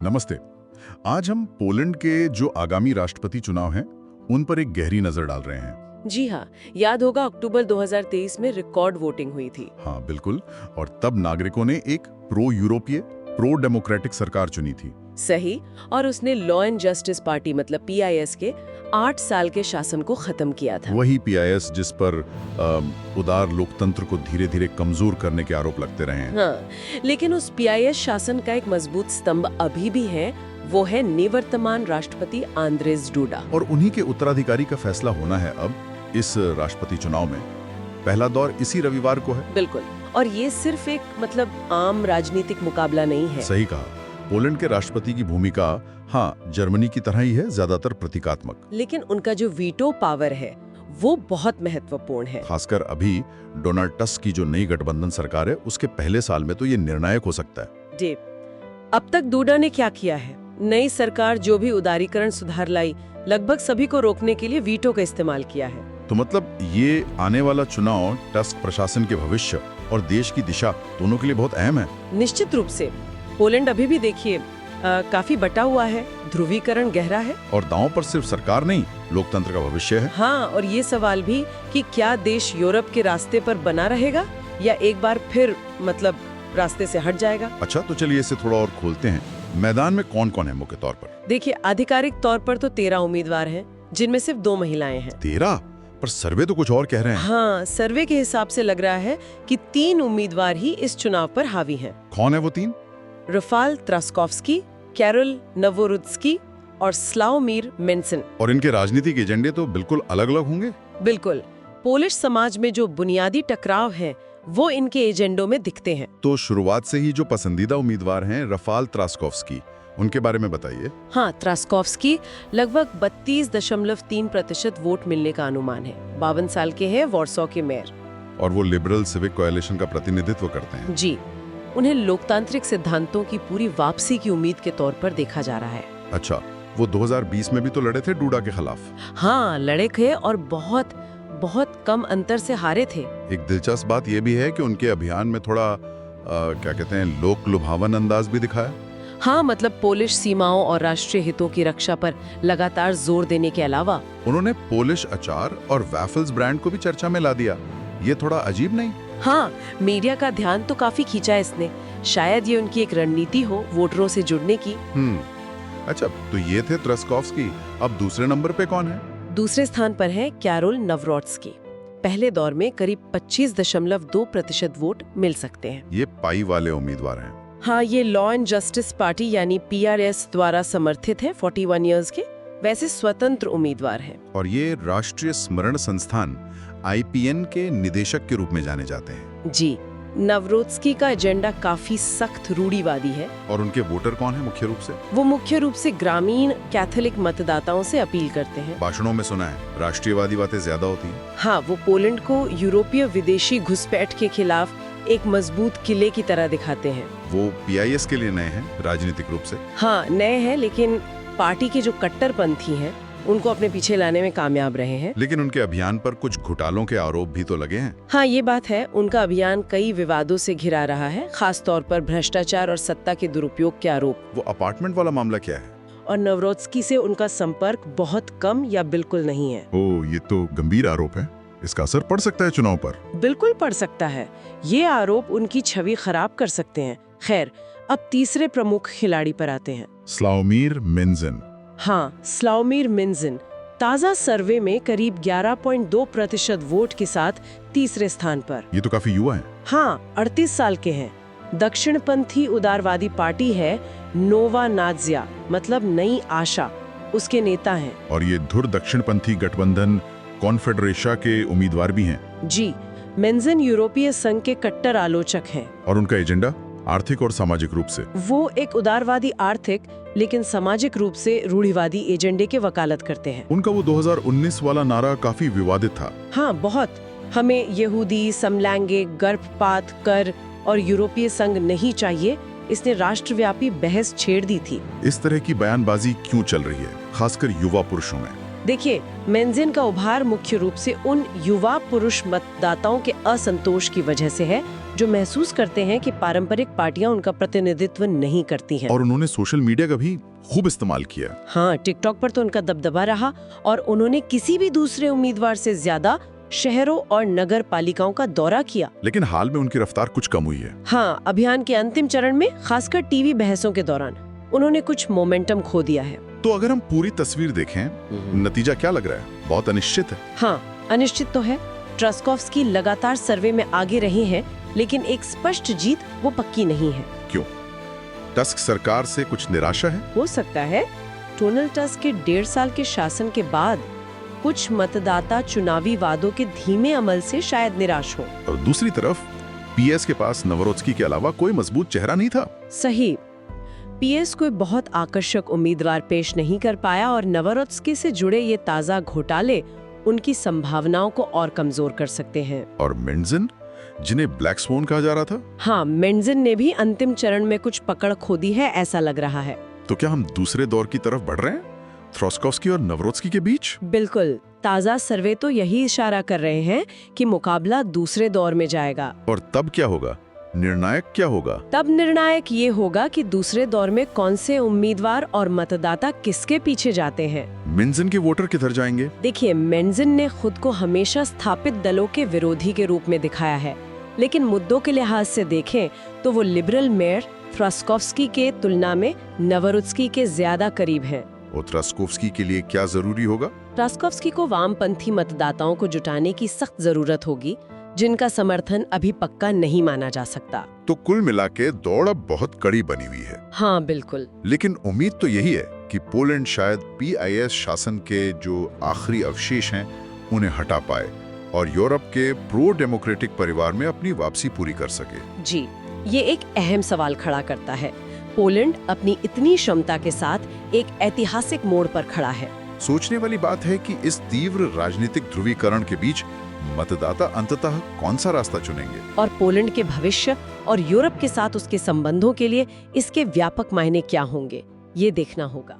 नमस्ते। आज हम पोलैंड के जो आगामी राष्ट्रपति चुनाव हैं, उन पर एक गहरी नजर डाल रहे हैं। जी हाँ, याद होगा अक्टूबर 2023 में रिकॉर्ड वोटिंग हुई थी। हाँ बिल्कुल, और तब नागरिकों ने एक प्रो यूरोपीय, प्रो डेमोक्रेटिक सरकार चुनी थी। सही, और उसने लॉ एंड जस्टिस पार्टी मतलब PIS के 8 साल के शासन को खत्म किया था। वही PIS जिस पर उदार लोकतंत्र को धीरे धीरे कमजोर करने के आरोप लगते रहे हैं। हाँ, लेकिन उस PIS शासन का एक मजबूत स्तंभ अभी भी है, वो है निवर्तमान राष्ट्रपति आंद्रेज डूडा। और उन्हीं के उत्तराधिकारी का फैसला होना है अब इस राष्ट्रपति चुनाव में। पहला दौर इसी रविवार को है। बिल्कुल, और ये सिर्फ एक आम राजनीतिक मुकाबला नहीं है। सही कहा। पोलैंड के राष्ट्रपति की भूमिका हाँ जर्मनी की तरह ही है, ज्यादातर प्रतीकात्मक। लेकिन उनका जो वीटो पावर है वो बहुत महत्वपूर्ण है। खासकर अभी डोनाल्ड टस्क की जो नई गठबंधन सरकार है, उसके पहले साल में तो ये निर्णायक हो सकता है। डेव, अब तक डूडा ने क्या किया है? नई सरकार जो भी उदारीकरण सुधार लाई, लगभग सभी को रोकने के लिए वीटो का इस्तेमाल किया है। तो मतलब ये आने वाला चुनाव टस्क प्रशासन के भविष्य और देश की दिशा दोनों के लिए बहुत अहम है। निश्चित रूप से। पोलैंड अभी भी देखिए काफी बटा हुआ है, ध्रुवीकरण गहरा है। और दांव पर सिर्फ सरकार नहीं, लोकतंत्र का भविष्य है। हाँ, और ये सवाल भी कि क्या देश यूरोप के रास्ते पर बना रहेगा या एक बार फिर रास्ते से हट जाएगा। अच्छा, तो चलिए इसे थोड़ा और खोलते हैं। मैदान में कौन कौन है मुख्य तौर पर? देखिए, आधिकारिक तौर पर तो 13 उम्मीदवार हैं, जिनमें सिर्फ 2 महिलाएं हैं। 13? पर सर्वे तो कुछ और कह रहे हैं। हाँ, सर्वे के हिसाब से लग रहा है कि 3 उम्मीदवार ही इस चुनाव पर हावी हैं। कौन है वो 3? रफाल त्रास्कोव्स्की, कैरोल नवोरुत्स्की और स्लावोमिर मेन्सन। और इनके राजनीतिक एजेंडे तो बिल्कुल अलग अलग होंगे। बिल्कुल, पोलिश समाज में जो बुनियादी टकराव है वो इनके एजेंडों में दिखते हैं। तो शुरुआत से ही जो पसंदीदा उम्मीदवार हैं रफाल त्रास्कोव्स्की, उनके बारे में बताइए। हाँ, त्रास्कोव्स्की लगभग 32.3% वोट मिलने का अनुमान है। 52 साल के हैं, वॉर्सो के मेयर। और वो लिबरल सिविक कोएलिशन का प्रतिनिधित्व करते हैं। जी, उन्हें लोकतांत्रिक सिद्धांतों की पूरी वापसी की उम्मीद के तौर पर देखा जा रहा है। अच्छा, वो 2020 में भी तो लड़े थे डूडा के खिलाफ। हाँ, लड़े थे और बहुत कम अंतर से हारे थे। एक दिलचस्प बात यह भी है कि उनके अभियान में थोड़ा क्या कहते हैं, लोक लुभावन अंदाज भी दिखाया। हाँ, पोलिश सीमाओं और राष्ट्रीय हितों की रक्षा पर लगातार जोर देने के अलावा उन्होंने पोलिश अचार और वैफल्स ब्रांड को भी चर्चा में ला दिया। ये थोड़ा अजीब नहीं? हाँ, मीडिया का ध्यान तो काफी खींचा इसने। शायद ये उनकी एक रणनीति हो वोटरों से जुड़ने की। अच्छा, तो ये थे त्रास्कोव्स्की। अब दूसरे नंबर पे कौन है? दूसरे स्थान पर है कैरोल नवरोत्स्की। पहले दौर में करीब 25.2% वोट मिल सकते हैं। ये पाई वाले उम्मीदवार हैं। हाँ, ये लॉ एंड जस्टिस पार्टी यानी PRS द्वारा समर्थित है। 41 इयर्स के, वैसे स्वतंत्र उम्मीदवार हैं। और ये राष्ट्रीय स्मरण संस्थान IPN के निदेशक के रूप में जाने जाते हैं। जी, नवरोत्स्की का एजेंडा काफी सख्त रूढ़िवादी है। और उनके वोटर कौन है मुख्य रूप से? वो मुख्य रूप से ग्रामीण कैथोलिक मतदाताओं से अपील करते हैं। भाषणों में सुना है राष्ट्रीयवादी बातें ज्यादा होती हैं। हाँ, वो पोलैंड को यूरोपीय विदेशी घुसपैठ के खिलाफ एक मजबूत किले की तरह दिखाते हैं। वो PIS के लिए नए हैं राजनीतिक रूप से? हाँ, नए हैं, लेकिन पार्टी के जो कट्टरपंथी हैं उनको अपने पीछे लाने में कामयाब रहे हैं। लेकिन उनके अभियान पर कुछ घोटालों के आरोप भी तो लगे हैं। हाँ, ये बात है। उनका अभियान कई विवादों से घिरा रहा है, खास तौर पर भ्रष्टाचार और सत्ता के दुरुपयोग के आरोप। वो अपार्टमेंट वाला मामला क्या है? और नवरोत्स्की से उनका संपर्क बहुत कम या बिल्कुल नहीं है। ओ, ये तो गंभीर आरोप है। इसका असर पड़ सकता है चुनाव पर? बिल्कुल पड़ सकता है। ये आरोप उनकी छवि खराब कर सकते हैं। खैर, अब तीसरे प्रमुख खिलाड़ी पर आते हैं। स्लावोमिर मेन्सन। हाँ, स्लावोमिर मेन्सन ताजा सर्वे में करीब 11.2% वोट के साथ तीसरे स्थान पर। ये तो काफी युवा है। हाँ, 38 साल के हैं। दक्षिणपंथी उदारवादी पार्टी है नोवा नाज़िया, नई आशा, उसके नेता हैं। और ये धुर दक्षिणपंथी गठबंधन कॉन्फेडरेशन के उम्मीदवार भी हैं। जी, मेन्सन यूरोपीय संघ के कट्टर आलोचक हैं। और उनका एजेंडा आर्थिक और सामाजिक रूप से? वो एक उदारवादी आर्थिक लेकिन सामाजिक रूप से रूढ़िवादी एजेंडे के वकालत करते हैं। उनका वो 2019 वाला नारा काफी विवादित था। हाँ, बहुत। हमें यहूदी, समलैंगिक, गर्भपात कर और यूरोपीय संघ नहीं चाहिए। इसने राष्ट्रव्यापी बहस छेड़ दी थी। इस तरह की बयानबाजी क्यों चल रही है, खासकर युवा पुरुषों में? देखिए, मेन्सन का उभार मुख्य रूप से उन युवा पुरुष मतदाताओं के असंतोष की वजह से है जो महसूस करते हैं कि पारंपरिक पार्टियां उनका प्रतिनिधित्व नहीं करती हैं। और उन्होंने सोशल मीडिया का भी खूब इस्तेमाल किया। हाँ, टिकटॉक पर तो उनका दबदबा रहा और उन्होंने किसी भी दूसरे उम्मीदवार से ज्यादा शहरों और नगर पालिकाओं का दौरा किया। लेकिन हाल में उनकी रफ्तार कुछ कम हुई है। हाँ, अभियान के अंतिम चरण में खासकर टीवी बहसों के दौरान उन्होंने कुछ मोमेंटम खो दिया है। तो अगर हम पूरी तस्वीर देखें, नतीजा क्या लग रहा है? बहुत अनिश्चित है। हाँ, अनिश्चित तो है। ट्रस्कोव्स्की लगातार सर्वे में आगे रहे हैं, लेकिन एक स्पष्ट जीत वो पक्की नहीं है। क्यों? टस्क सरकार से कुछ निराशा है? हो सकता है डोनाल्ड टस्क के 1.5 साल के शासन के बाद कुछ मतदाता चुनावी वादों के धीमे अमल से शायद निराश हो। और दूसरी तरफ पीएस के पास नवरोत्स्की के अलावा कोई मजबूत चेहरा नहीं था। सही, पीएस कोई बहुत आकर्षक उम्मीदवार पेश नहीं कर पाया और नवरोत्स्की से जुड़े ये ताजा घोटाले उनकी संभावनाओं को और कमजोर कर सकते हैं। और मेंडजिन, जिन्हें ब्लैक स्वॉन कहा जा रहा था? हाँ, मेंडजिन ने भी अंतिम चरण में कुछ पकड़ खो दी है, ऐसा लग रहा है। तो क्या हम दूसरे दौर की तरफ बढ़ रहे हैं, ट्रस्कोव्स्की और नवरोत्स्की के बीच? बिल्कुल, ताजा सर्वे तो यही इशारा कर रहे हैं कि मुकाबला दूसरे दौर में जाएगा। और तब क्या होगा? निर्णायक क्या होगा? तब निर्णायक ये होगा कि दूसरे दौर में कौन से उम्मीदवार और मतदाता किसके पीछे जाते हैं। मेंडजिन के वोटर किधर जाएंगे? देखिए, मेंडजिन ने खुद को हमेशा स्थापित दलों के विरोधी के रूप में दिखाया है, लेकिन मुद्दों के लिहाज से देखें तो वो लिबरल मेयर ट्रस्कोव्स्की के तुलना में नवरोत्स्की के ज्यादा करीब हैं। और ट्रस्कोव्स्की के लिए क्या जरूरी होगा? ट्रस्कोव्स्की को वामपंथी मतदाताओं को जुटाने की सख्त जरूरत होगी, जिनका समर्थन अभी पक्का नहीं माना जा सकता। तो कुल मिलाके दौड़ अब बहुत कड़ी बनी हुई है। हाँ, बिल्कुल। लेकिन उम्मीद तो यही है कि पोलैंड शायद पीआईएस शासन के जो आखिरी अवशेष हैं उन्हें हटा पाए और यूरोप के प्रो डेमोक्रेटिक परिवार में अपनी वापसी पूरी कर सके। जी, ये एक अहम सवाल खड़ा करता है। पोलैंड अपनी इतनी क्षमता के साथ एक ऐतिहासिक मोड़ पर खड़ा है। सोचने वाली बात है कि इस तीव्र राजनीतिक ध्रुवीकरण के बीच मतदाता अंततः कौन सा रास्ता चुनेंगे और पोलैंड के भविष्य और यूरोप के साथ उसके संबंधों के लिए इसके व्यापक मायने क्या होंगे, ये देखना होगा।